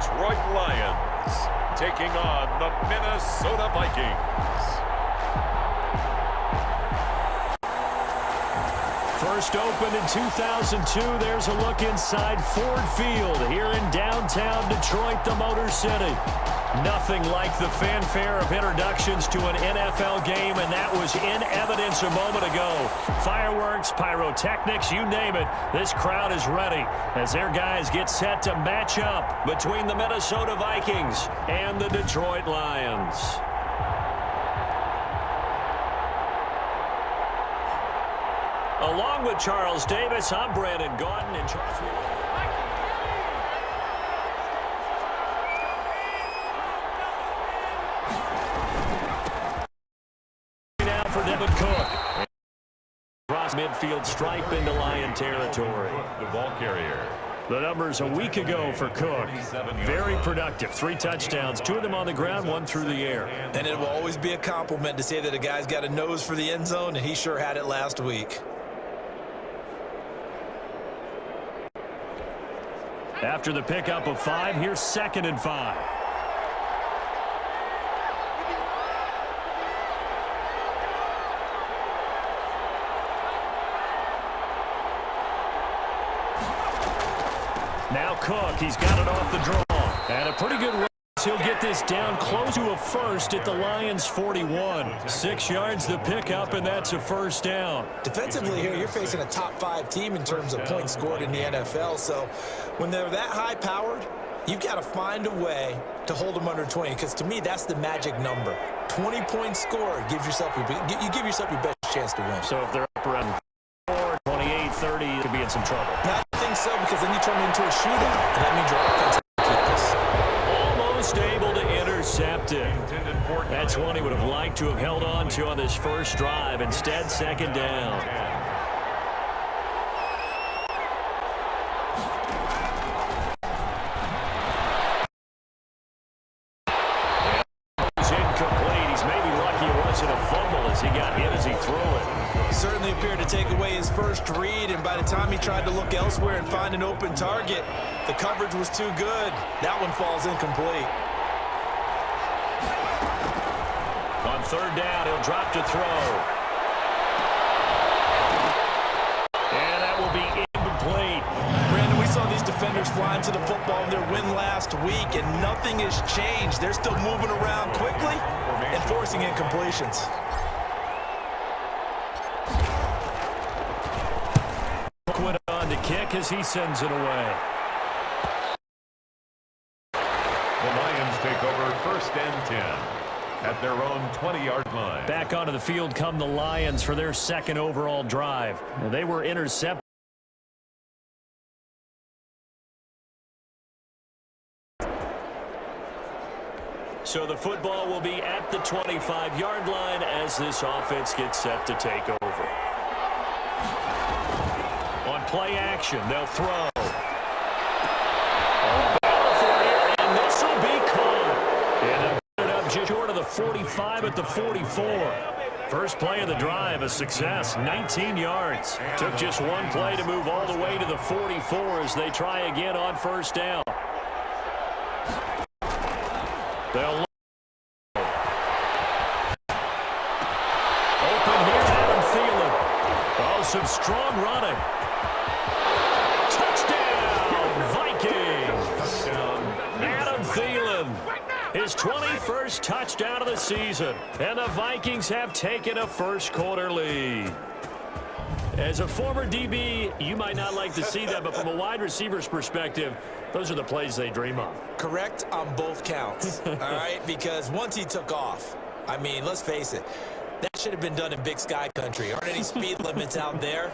Detroit Lions taking on the Minnesota Vikings. First opened in 2002, there's a look inside Ford Field here in downtown Detroit, the Motor City. Nothing like the fanfare of introductions to an NFL game, and that was in evidence a moment ago. Fireworks, pyrotechnics, you name it, this crowd is ready as their guys get set to match up between the Minnesota Vikings and the Detroit Lions. Along with Charles Davis, I'm Brandon Gaudin, and Charles. Now for Devin Cook. Across midfield stripe into Lion territory. The ball carrier. The numbers a week ago for Cook. Very productive. 3 touchdowns, 2 of them on the ground, 1 through the air. And it will always be a compliment to say that a guy's got a nose for the end zone, and he sure had it last week. After the pickup of 5, here's 2nd and 5. Now Cook, he's got it off the draw. And a pretty good run. He'll get this down close to a first at the Lions' 41. 6 yards the pickup, and that's a first down. Defensively here, you're facing a top-5 team in terms of points scored in the NFL. So when they're that high-powered, you've got to find a way to hold them under 20, because to me, that's the magic number. 20 points scored gives yourself you give yourself your best chance to win. So if they're up around 4, 28, 30, you could be in some trouble. I think so, because then you turn it into a shootout, and that means your offense can keep this. Almost able to intercept it. That's one he would have liked to have held on to on this first drive. Instead, 2nd down. It's incomplete. He's maybe lucky it wasn't a fumble as he got hit as he threw it. Certainly appeared to take away his first read, and by the time he tried to look elsewhere and find an open target, the coverage was too good. That one falls incomplete. On 3rd down, he'll drop to throw. And that will be incomplete. Brandon, we saw these defenders fly into the football in their win last week, and nothing has changed. They're still moving around quickly and forcing incompletions. Went on to kick as he sends it away. The Lions take over 1st and 10 at their own 20-yard line. Back onto the field come the Lions for their 2nd overall drive. They were intercepted. So the football will be at the 25-yard line as this offense gets set to take over. On play action, they'll throw. And this will be caught. And up just short of the 45 at the 44. First play of the drive, a success, 19 yards. Took just one play to move all the way to the 44 as they try again on 1st down. They'll open here, Adam Thielen. Oh, some strong running. Touchdown, Vikings. Adam Thielen, his 21st touchdown of the season. And the Vikings have taken a first-quarter lead. As a former DB, you might not like to see that, but from a wide receiver's perspective, those are the plays they dream of. Correct on both counts, all right? Because once he took off, I mean, let's face it, that should have been done in Big Sky Country. Aren't any speed limits out there?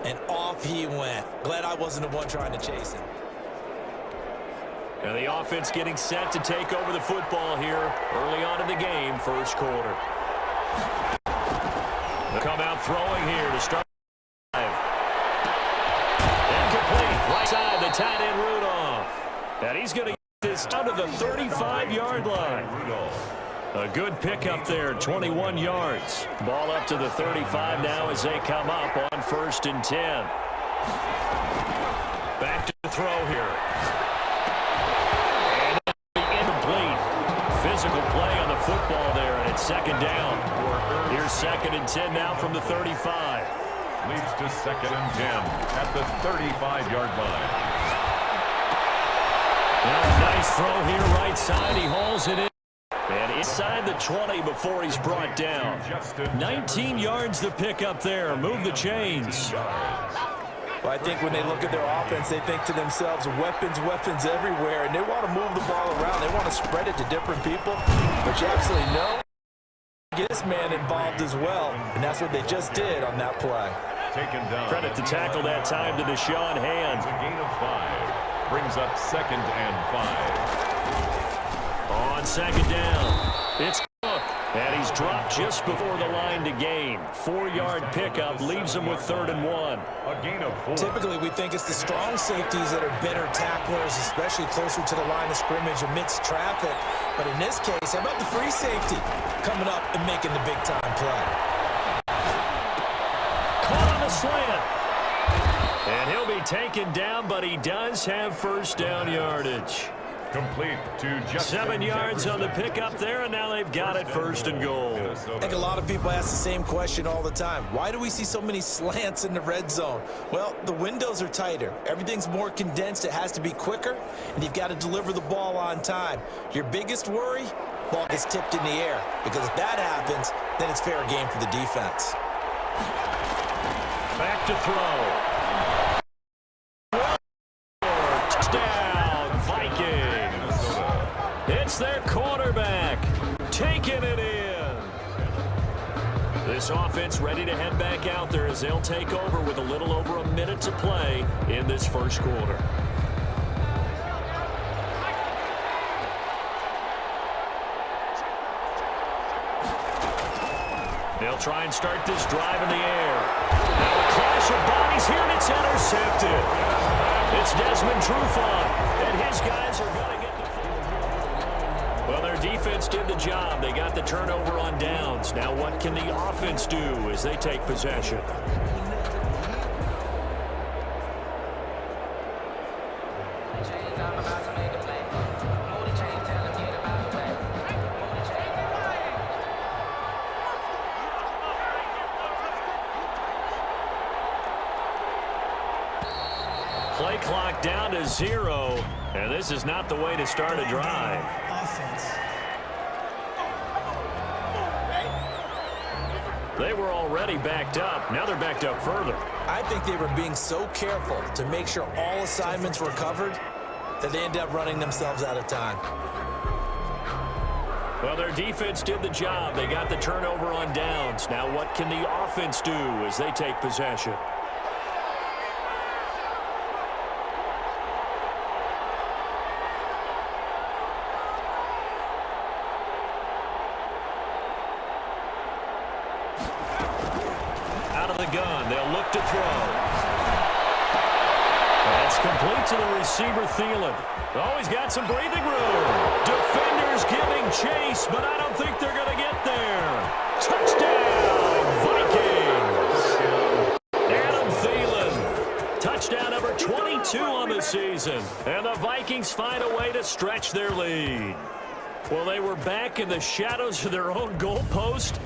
And off he went. Glad I wasn't the one trying to chase him. And the offense getting set to take over the football here early on in the game, 1st quarter. They'll come out throwing here to start. Incomplete. Right side, the tight end Rudolph. And he's going to get this down to the 35-yard line. A good pickup there, 21 yards. Ball up to the 35 now as they come up on 1st and 10. Back to the throw here. And football there, and it's second down. Here's 2nd and 10 now from the 35. Leads to 2nd and 10 at the 35-yard line. Nice throw here right side. He hauls it in. And inside the 20 before he's brought down. 19 yards to pick up there. Move the chains. Well, I think when they look at their offense, they think to themselves, weapons, weapons everywhere, and they want to move the ball around. They want to spread it to different people, but you absolutely know get this man involved as well, and that's what they just did on that play. Taken down. Credit to tackle that time to Deshaun Hand. A gain of 5. Brings up 2nd and 5. On 2nd down, it's Cook. And he's dropped just before the line to gain. 4-yard pickup leaves him with 3rd and 1. A gain of 4. Typically, we think it's the strong safeties that are better tacklers, especially closer to the line of scrimmage amidst traffic. But in this case, how about the free safety coming up and making the big-time play? Caught on the slant. And he'll be taken down, but he does have first down yardage. Complete to just 7 yards on the pickup there, and now they've got it 1st and goal. I think a lot of people ask the same question all the time. Why do we see so many slants in the red zone? Well, the windows are tighter. Everything's more condensed. It has to be quicker, and you've got to deliver the ball on time. Your biggest worry? Ball gets tipped in the air, because if that happens, then it's fair game for the defense. Back to throw. Touchdown, Vikings. It's their quarterback taking it in. This offense ready to head back out there as they'll take over with a little over a minute to play in this first quarter. They'll try and start this drive in the air. Now a clash of bodies here, and it's intercepted. It's Desmond Trufant, and his guys are going to get the field. Well, their defense did the job. They got the turnover on downs. Now what can the offense do as they take possession? Play clock down to 0, and this is not the way to start a drive. They were already backed up. Now they're backed up further. I think they were being so careful to make sure all assignments were covered that they ended up running themselves out of time. Well, their defense did the job. They got the turnover on downs. Now what can the offense do as they take possession? Gun. They'll look to throw. That's complete to the receiver, Thielen. Oh, he's got some breathing room. Defenders giving chase, but I don't think they're going to get there. Touchdown, Vikings. Adam Thielen. Touchdown number 22 on the season. And the Vikings find a way to stretch their lead. Well, they were back in the shadows of their own goalpost,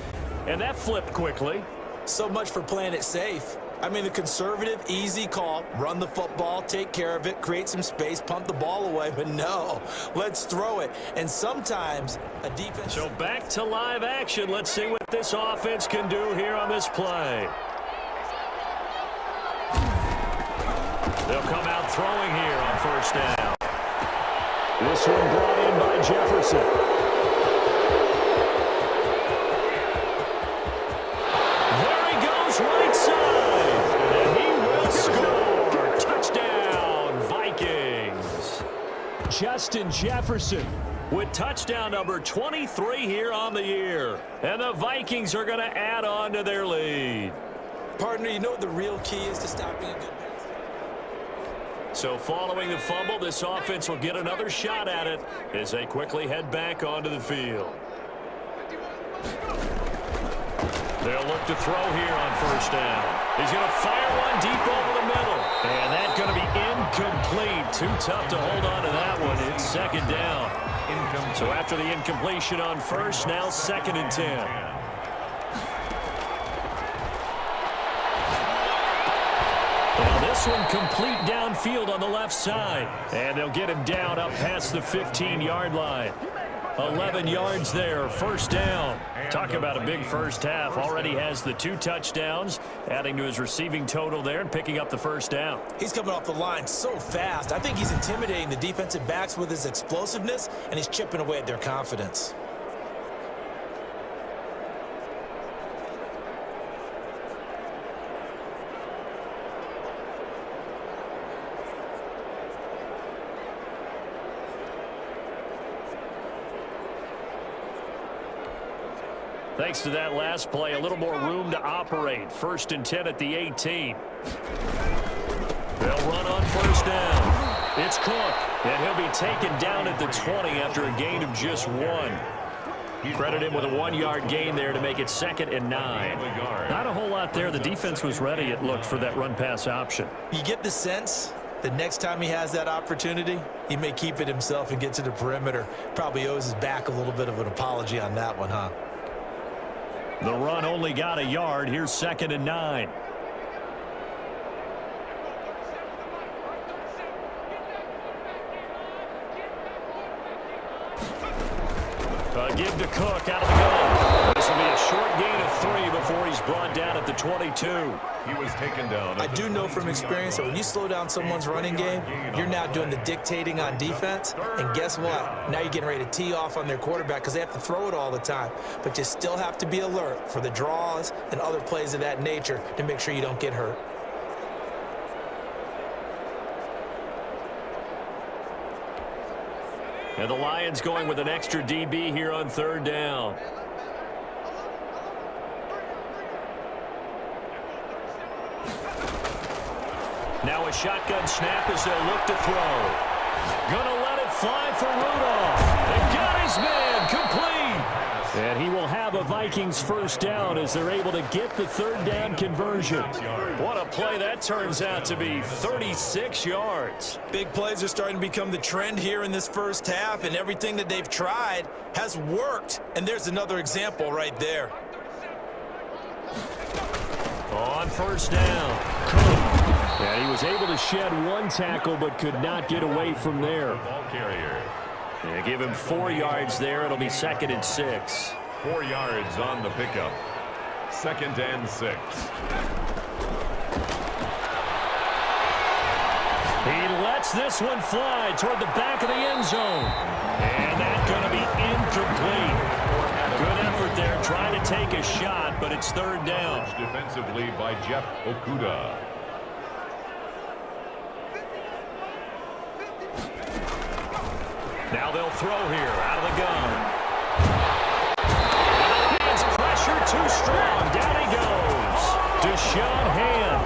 and that flipped quickly. So much for playing it safe. I mean, the conservative, easy call, run the football, take care of it, create some space, pump the ball away, but no, let's throw it. And sometimes a defense... So back to live action. Let's see what this offense can do here on this play. They'll come out throwing here on first down. This one brought in by Jefferson. Right side, and he will score. Touchdown, Vikings. Justin Jefferson with touchdown number 23 here on the year. And the Vikings are going to add on to their lead. Partner, you know what the real key is to stopping a good pass? So following the fumble, this offense will get another shot at it as they quickly head back onto the field. They'll look to throw here on first down. He's going to fire one deep over the middle. And that's going to be incomplete. Too tough to hold on to that one. It's second down. Incomplete. So after the incompletion on first, now 2nd and 10. Now this one complete downfield on the left side. And they'll get him down up past the 15-yard line. 11 yards there, 1st down. Talk about a big first half. Already has the 2 touchdowns, adding to his receiving total there and picking up the 1st down. He's coming off the line so fast. I think he's intimidating the defensive backs with his explosiveness, and he's chipping away at their confidence. Thanks to that last play, a little more room to operate. 1st and 10 at the 18. They'll run on 1st down. It's Cook, and he'll be taken down at the 20 after a gain of just 1. Credit him with a 1-yard gain there to make it 2nd and 9. Not a whole lot there. The defense was ready, it looked, for that run-pass option. You get the sense the next time he has that opportunity, he may keep it himself and get to the perimeter. Probably owes his back a little bit of an apology on that one, huh? The run only got a yard. Here's 2nd and 9. Give to Cook out of the gun. This will be a short gain of 3 before he's brought down at the 22. He was taken down. I do know from experience that when you slow down someone's running game, you're now doing the dictating on defense. And guess what? Now you're getting ready to tee off on their quarterback because they have to throw it all the time. But you still have to be alert for the draws and other plays of that nature to make sure you don't get hurt. And the Lions going with an extra DB here on 3rd down. Now a shotgun snap as they'll look to throw. Gonna let it fly for Rudolph. They got his man complete. And he will have a Vikings 1st down as they're able to get the 3rd down conversion. What a play that turns out to be. 36 yards. Big plays are starting to become the trend here in this first half, and everything that they've tried has worked. And there's another example right there. On 1st down, Cook. And he was able to shed 1 tackle but could not get away from there. Ball carrier. They give him 4 yards there. It'll be 2nd and 6. 4 yards on the pickup. 2nd and 6. He lets this one fly toward the back of the end zone. And that's going to be incomplete. Good effort there trying to take a shot, but it's 3rd down. Defensively by Jeff Okuda. Now they'll throw here out of the gun. Hands pressure too strong. Down he goes. Deshaun Hand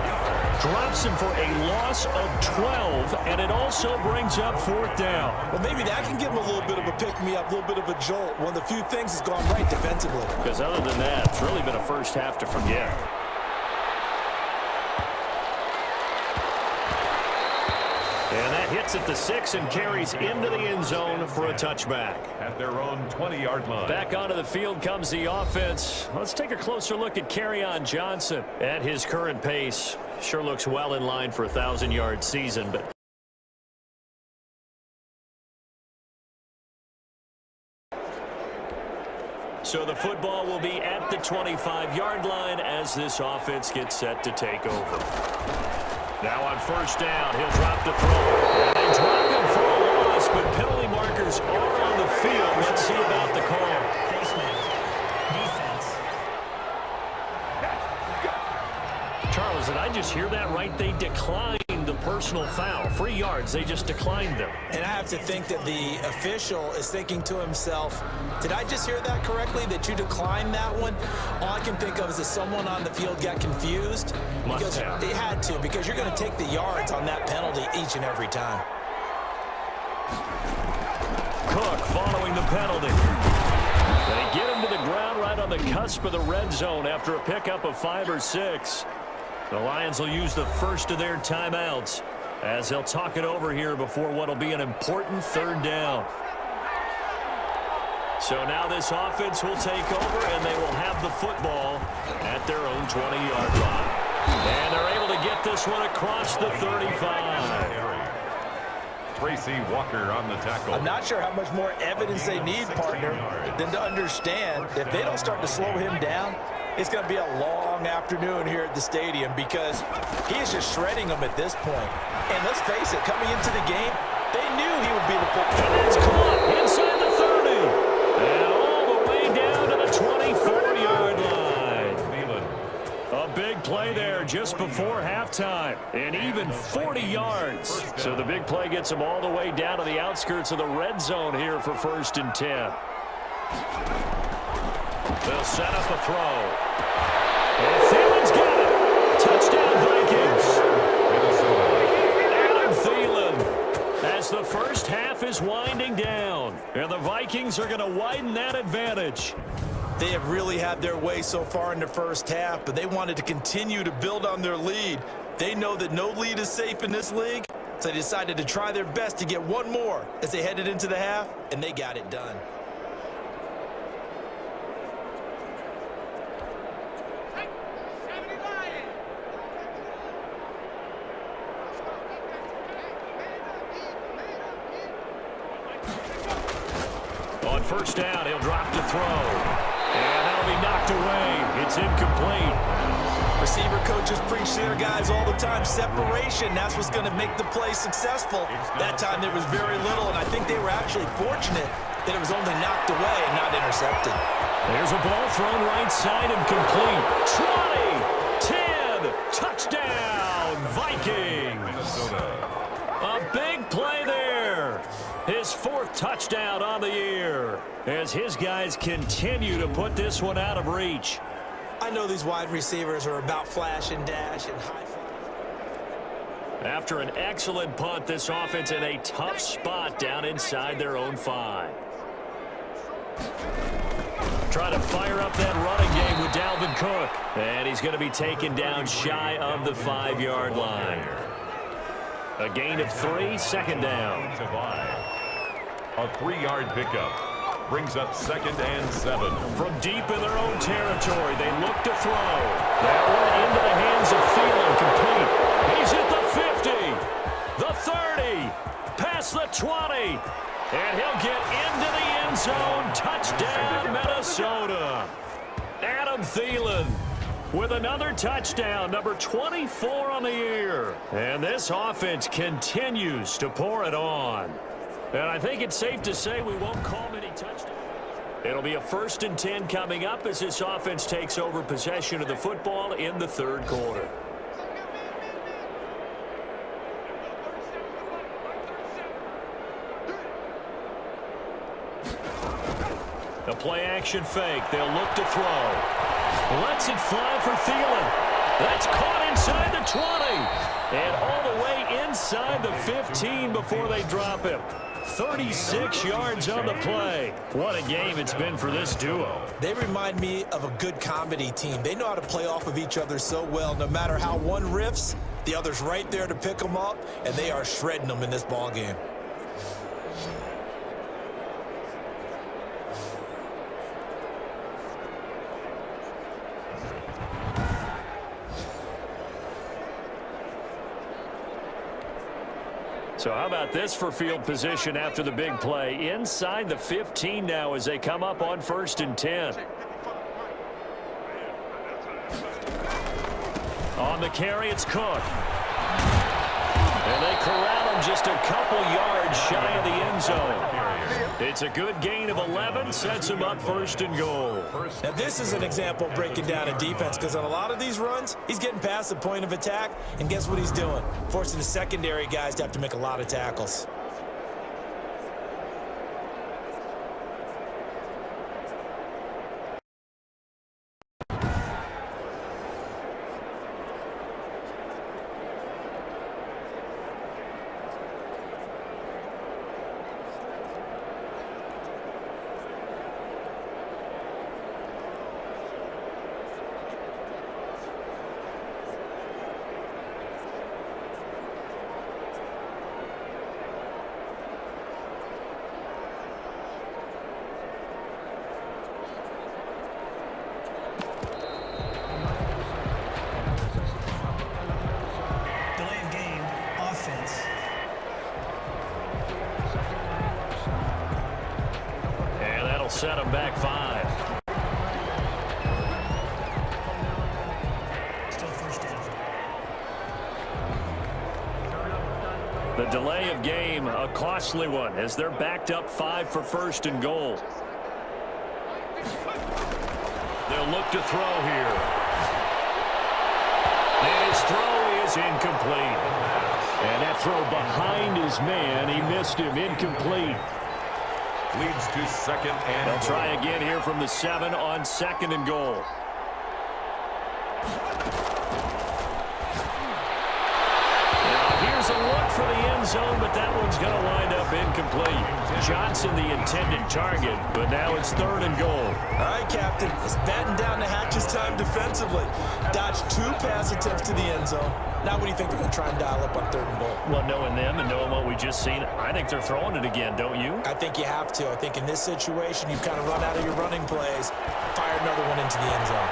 drops him for a loss of 12, and it also brings up 4th down. Well, maybe that can give him a little bit of a pick-me-up, a little bit of a jolt. One of the few things has gone right defensively. Because other than that, it's really been a first half to forget. And that hits at the 6 and carries into the end zone for a touchback. At their own 20-yard line. Back onto the field comes the offense. Let's take a closer look at Kerryon Johnson. At his current pace, sure looks well in line for a 1,000-yard season, but so the football will be at the 25-yard line as this offense gets set to take over. Now on 1st down, he'll drop the throw. And they drop him for a loss, but penalty markers are on the field. Let's see about the call. Charles, did I just hear that right? They declined the personal foul. 3 yards, they just declined them. And I have to think that the official is thinking to himself, did I just hear that correctly, that you declined that one? All I can think of is that someone on the field got confused. Because they had to, because you're going to take the yards on that penalty each and every time. Cook following the penalty. They get him to the ground right on the cusp of the red zone after a pickup of 5 or 6. The Lions will use the first of their timeouts as they'll talk it over here before what will be an important 3rd down. So now this offense will take over, and they will have the football at their own 20-yard line. And they're able to get this one across the 35. Tracy Walker on the tackle. I'm not sure how much more evidence they need, partner, than to understand if they don't start to slow him down, it's going to be a long afternoon here at the stadium because he is just shredding them at this point. And let's face it, coming into the game, they knew he would be the football. And it's caught inside the 30. And all the way down to the 24-yard line. A big play there just before halftime. And even 40 yards. So the big play gets them all the way down to the outskirts of the red zone here for 1st and 10. They'll set up a throw. And Thielen's got it. Touchdown, Vikings. Adam Thielen as the first half is winding down. And the Vikings are going to widen that advantage. They have really had their way so far in the first half, but they wanted to continue to build on their lead. They know that no lead is safe in this league, so they decided to try their best to get one more as they headed into the half, and they got it done. On 1st down, he'll drop to throw. And that'll be knocked away. It's incomplete. Receiver coaches preach to their guys all the time. Separation, that's what's going to make the play successful. That time there was very little, and I think they were actually fortunate that it was only knocked away and not intercepted. There's a ball thrown right side and complete. 20, 10, touchdown, Vikings. A big play there. His 4th touchdown on the year as his guys continue to put this one out of reach. I know these wide receivers are about flash and dash and high fly. After an excellent punt, this offense in a tough spot down inside their own 5. Trying to fire up that running game with Dalvin Cook. And he's going to be taken down shy of the 5-yard line. A gain of 3, 2nd down. A 3-yard pickup brings up 2nd and 7. From deep in their own territory, they look to throw. That one into the hands of Thielen, complete. He's at the 50, the 30, past the 20, and he'll get into the end zone. Touchdown, Minnesota. Adam Thielen with another touchdown, number 24 on the year. And this offense continues to pour it on. And I think it's safe to say we won't call many touchdowns. It'll be a 1st and 10 coming up as this offense takes over possession of the football in the 3rd quarter. A play-action fake. They'll look to throw. Lets it fly for Thielen. That's caught inside the 20. And all the way inside the 15 before they drop him. 36 yards on the play. What a game it's been for this duo. They remind me of a good comedy team. They know how to play off of each other so well. No matter how one riffs, the other's right there to pick them up, and they are shredding them in this ball game. So how about this for field position after the big play? Inside the 15 now as they come up on 1st and 10. On the carry, it's Cook. And they corral him just a couple yards shy of the end zone. It's a good gain of 11, sets him up 1st and goal. Now this is an example of breaking down a defense because on a lot of these runs, he's getting past the point of attack, and guess what he's doing? Forcing the secondary guys to have to make a lot of tackles. set them back 5. The delay of game, a costly one, as they're backed up 5 for first and goal. They'll look to throw here. And his throw is incomplete. And that throw behind his man, he missed him, incomplete. Leads to second and They'll try again here from the 7 on second and goal. Here's a look for the end zone, but that one's going to wind up incomplete. Johnson, the intended target, but now it's third and goal. All right, Captain. It's batting down the hatches time defensively. Dodged 2 pass attempts to the end zone. Now what do you think they're going to try and dial up on third and goal? Well, knowing them and knowing what we just seen, I think they're throwing it again, don't you? I think you have to. I think in this situation, you've kind of run out of your running plays. Fire another one into the end zone.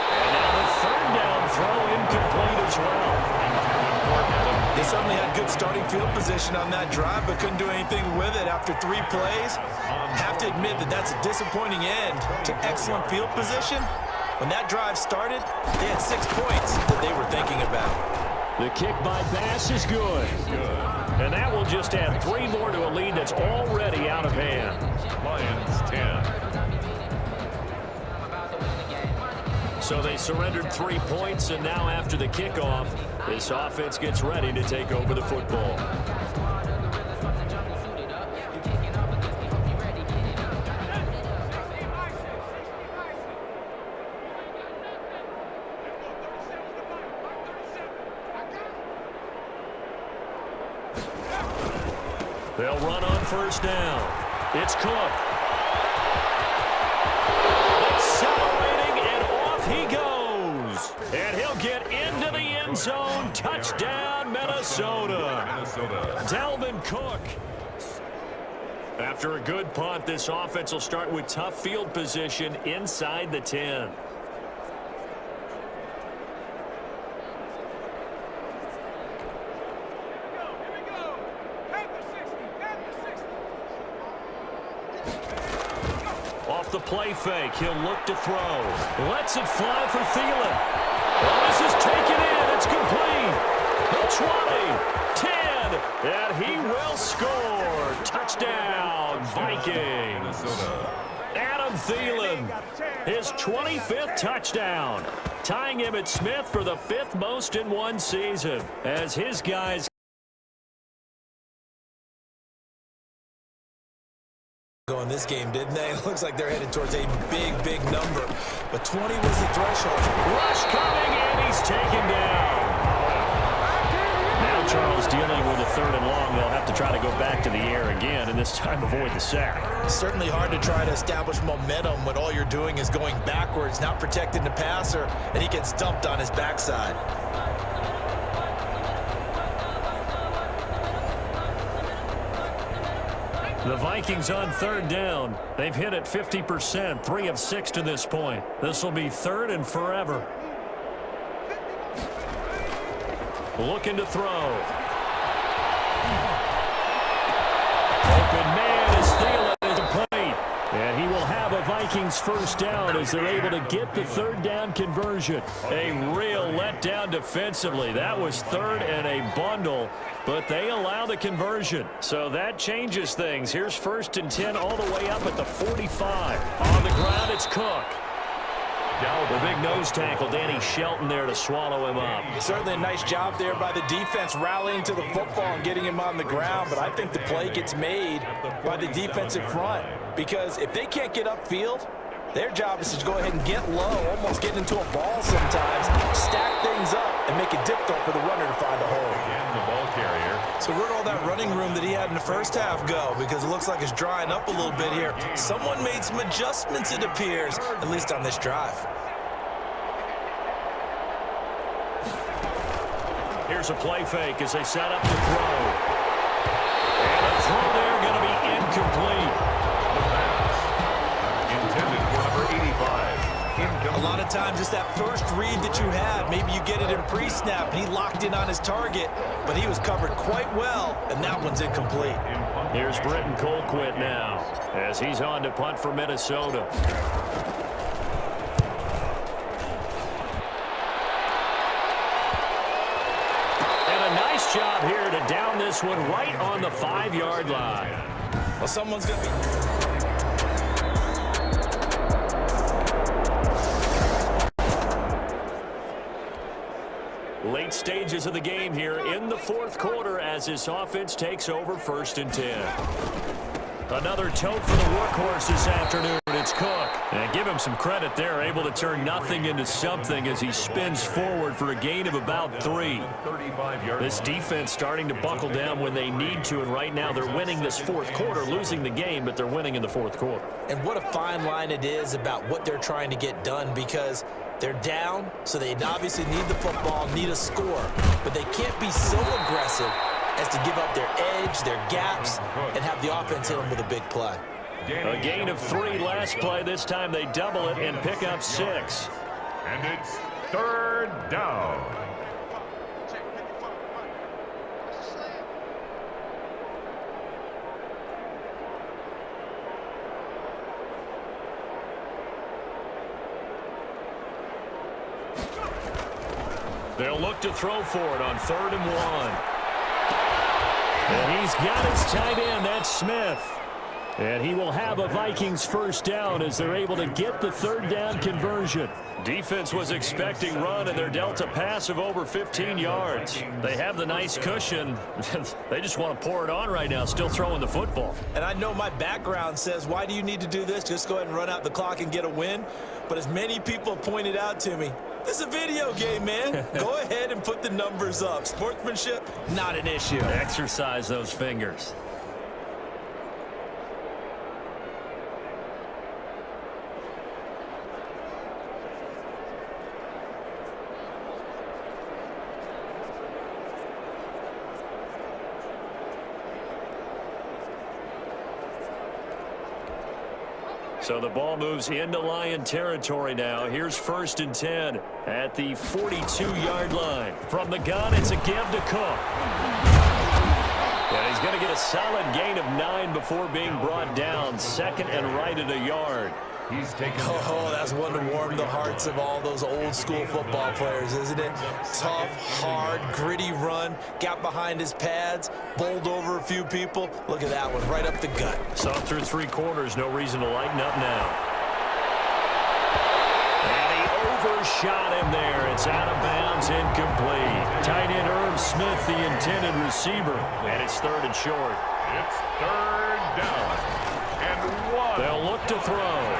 And now the third down throw incomplete as well. They certainly had good starting field position on that drive, but couldn't do anything with it after 3 plays. Have to admit that that's a disappointing end to excellent field position. When that drive started, they had 6 points that they were thinking about. The kick by Bass is good. And that will just add 3 more to a lead that's already out of hand. Lions 10. So they surrendered 3 points, and now after the kickoff, this offense gets ready to take over the football. They'll run on first down. It's Cook. Accelerating, and off he goes. And he'll get into the end zone. Touchdown, Minnesota. Dalvin Cook. After a good punt, this offense will start with tough field position inside the 10. Off the play fake, he'll look to throw. Lets it fly for Thielen. Well, this is taken in. It's complete. The 20, 10, and he will score. Touchdown, Vikings. Adam Thielen, his 25th touchdown, tying him at Smith for the 5th most in one season, as his guys in this game, didn't they? It looks like they're headed towards a big number. But 20 was the threshold. Rush coming, and he's taken down. Now Charles dealing with a 3rd and long. They'll have to try to go back to the air again, and this time avoid the sack. Certainly hard to try to establish momentum when all you're doing is going backwards, not protecting the passer, and he gets dumped on his backside. The Vikings on 3rd down. They've hit it 50%, 3 of 6 to this point. This will be 3rd and forever. Looking to throw. Open man is Thielen at the plate. And he will have a Vikings first down as they're able to get the 3rd down conversion. A real letdown defensively. That was 3rd and a bundle, but they allow the conversion. So that changes things. Here's 1st and 10 all the way up at the 45. On the ground, it's Cook. The big nose tackle, Danny Shelton there to swallow him up. Certainly a nice job there by the defense rallying to the football and getting him on the ground, but I think the play gets made by the defensive front, because if they can't get upfield, their job is to go ahead and get low, almost get into a ball sometimes, stack things up, and make it difficult for the runner to find a hole. And the ball carrier. So where'd all that running room that he had in the first half go? Because it looks like it's drying up a little bit here. Someone made some adjustments, it appears, at least on this drive. Here's a play fake as they set up to throw. And a throw there going to be incomplete. Intended for number 85. A lot of times it's that first read that you have. Maybe you get it in pre-snap, and he locked in on his target, but he was covered quite well, and that one's incomplete. Here's Britton Colquitt now as he's on to punt for Minnesota. And a nice job here to down this one right on the 5-yard line. Well, someone's going to be... Late stages of the game here in the fourth quarter as this offense takes over 1st and 10. Another tote for the workhorse this afternoon. It's Cook. And give him some credit there, able to turn nothing into something as he spins forward for a gain of about 3. This defense starting to buckle down when they need to, and right now they're winning this fourth quarter, losing the game, but they're winning in the fourth quarter. And what a fine line it is about what they're trying to get done, because they're down, so they obviously need the football, need a score. But they can't be so aggressive as to give up their edge, their gaps, and have the offense hit them with a big play. A gain of 3 last play. This time they double it and pick up 6. And it's 3rd down. They'll look to throw for it on 3rd and 1. And he's got his tight end, that's Smith. And he will have a Vikings first down as they're able to get the 3rd down conversion. Defense was expecting run, and they're dealt a pass of over 15 yards. They have the nice cushion. They just want to pour it on right now, still throwing the football. And I know my background says, why do you need to do this? Just go ahead and run out the clock and get a win. But as many people pointed out to me, this is a video game, man. Go ahead and put the numbers up. Sportsmanship, not an issue. Exercise those fingers. So the ball moves into Lion territory now. Here's 1st and 10 at the 42-yard line. From the gun, it's a give to Cook. And he's going to get a solid gain of 9 before being brought down. 2nd and right at a yard. He's taken. Oh, that's one to warm the hearts of all those old school football players, isn't it? Tough, hard, gritty run, got behind his pads, bowled over a few people. Look at that one, right up the gut. Saw through 3 quarters, no reason to lighten up now. And he overshot him there. It's out of bounds, incomplete. Tight end Irv Smith, the intended receiver, and it's 3rd and short. It's 3rd down and 1. They'll look to throw.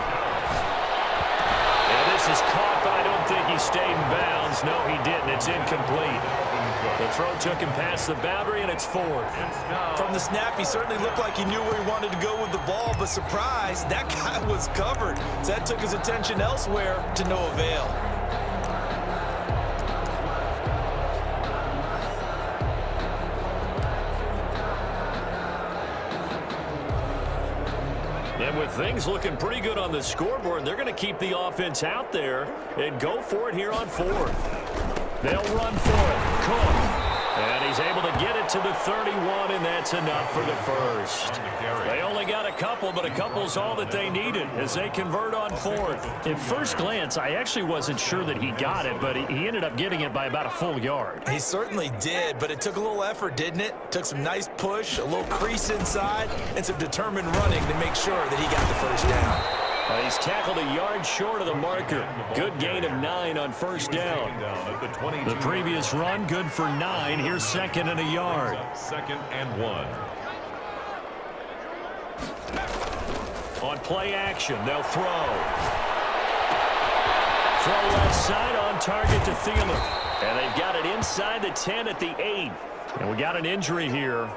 This is caught, but I don't think he stayed in bounds. No, he didn't. It's incomplete. The throw took him past the boundary, and it's 4th. From the snap, he certainly looked like he knew where he wanted to go with the ball, but surprise, that guy was covered. So that took his attention elsewhere to no avail. And with things looking pretty good on the scoreboard, they're going to keep the offense out there and go for it here on 4th. They'll run for it. Cook. And he's able to get it to the 31, and that's enough for the first. They only got a couple, but a couple's all that they needed as they convert on 4th. At first glance, I actually wasn't sure that he got it, but he ended up getting it by about a full yard. He certainly did, but it took a little effort, didn't it? Took some nice push, a little crease inside, and some determined running to make sure that he got the first down. He's tackled a yard short of the marker. Good gain of 9 on 1st down. The previous run, good for 9. Here's 2nd and a yard. 2nd and 1. On play action, they'll throw. Throw left side on target to Thielen. And they've got it inside the 10 at the 8. And we got an injury here.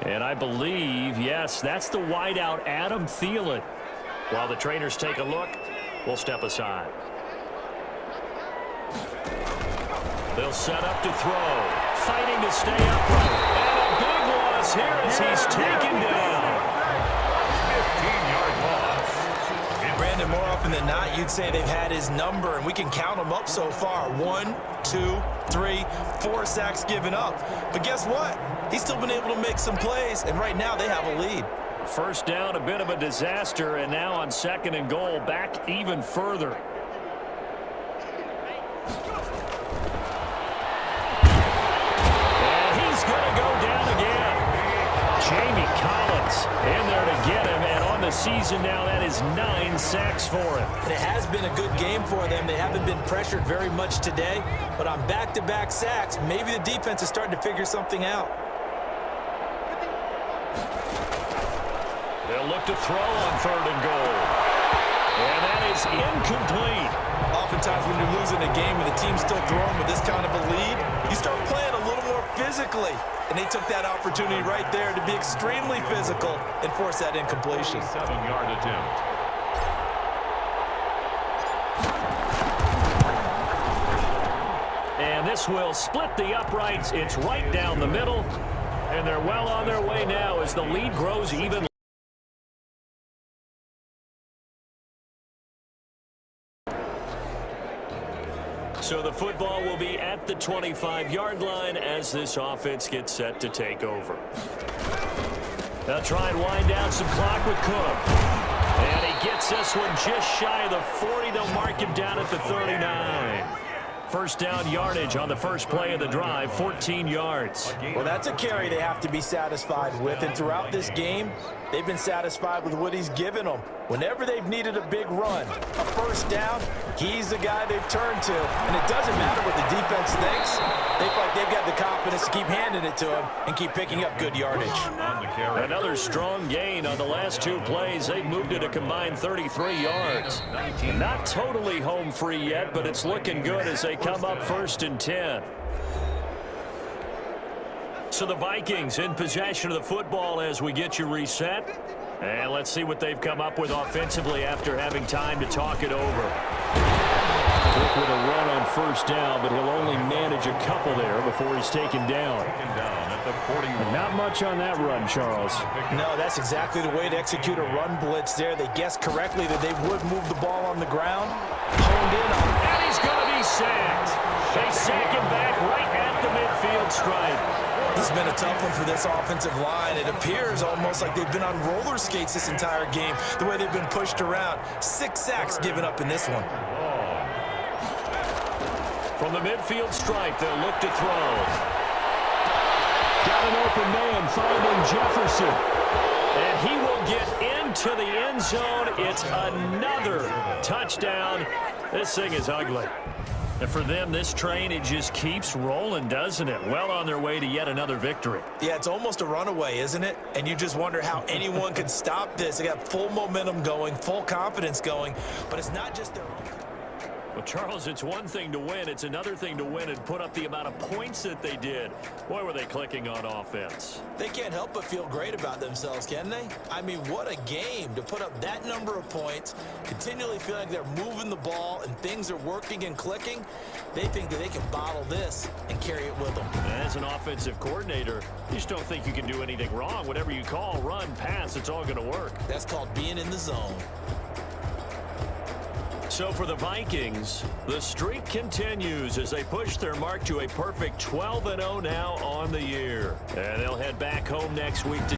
And I believe, yes, that's the wideout, Adam Thielen. While the trainers take a look, we'll step aside. They'll set up to throw. Fighting to stay upright. And a big loss here as he's taken down. 15-yard loss. and more often than not, you'd say they've had his number, and we can count them up so far. 1, 2, 3, 4 sacks given up. But guess what? He's still been able to make some plays, and right now they have a lead. First down, a bit of a disaster, and now on 2nd and goal, back even further. And he's going to go down again. Jamie Collins in there to get him, and on the season now, that is 9 sacks for him. And it has been a good game for them. They haven't been pressured very much today, but on back-to-back sacks, maybe the defense is starting to figure something out. They'll look to throw on 3rd and goal. And that is incomplete. Oftentimes when you're losing a game and the team's still throwing with this kind of a lead, you start playing a little more physically. And they took that opportunity right there to be extremely physical and force that incompletion. 7-yard attempt. And this will split the uprights. It's right down the middle. And they're well on their way now as the lead grows even. So the football will be at the 25-yard line as this offense gets set to take over. They'll try and wind down some clock with Cook. And he gets this one just shy of the 40. They'll mark him down at the 39. First down yardage on the first play of the drive, 14 yards. Well, that's a carry they have to be satisfied with. And throughout this game, they've been satisfied with what he's given them. Whenever they've needed a big run, a first down, he's the guy they've turned to. And it doesn't matter what the defense thinks. They feel like they've got the confidence to keep handing it to him and keep picking up good yardage. Another strong gain on the last 2 plays. They've moved it a combined 33 yards. Not totally home free yet, but it's looking good as they come up 1st and 10. So the Vikings in possession of the football as we get you reset. And let's see what they've come up with offensively after having time to talk it over. Cook with a run on first down, but he'll only manage a couple there before he's taken down. Not much on that run, Charles. No, that's exactly the way to execute a run blitz there. They guessed correctly that they would move the ball on the ground. Honed in on it. And he's going to be sacked. They sack him back right at the midfield stripe. This has been a tough one for this offensive line. It appears almost like they've been on roller skates this entire game, the way they've been pushed around. 6 sacks given up in this one. From the midfield stripe, they'll look to throw. Got an open man finding Jefferson. And he will get into the end zone. It's another touchdown. This thing is ugly. And for them, this train, it just keeps rolling, doesn't it? Well on their way to yet another victory. Yeah, it's almost a runaway, isn't it? And you just wonder how anyone could stop this. They got full momentum going, full confidence going, but it's not just their own. Well, Charles, it's one thing to win. It's another thing to win and put up the amount of points that they did. Boy, were they clicking on offense. They can't help but feel great about themselves, can they? I mean, what a game to put up that number of points, continually feeling like they're moving the ball and things are working and clicking. They think that they can bottle this and carry it with them. As an offensive coordinator, you just don't think you can do anything wrong. Whatever you call, run, pass, it's all going to work. That's called being in the zone. So for the Vikings, the streak continues as they push their mark to a perfect 12-0 now on the year. And they'll head back home next week to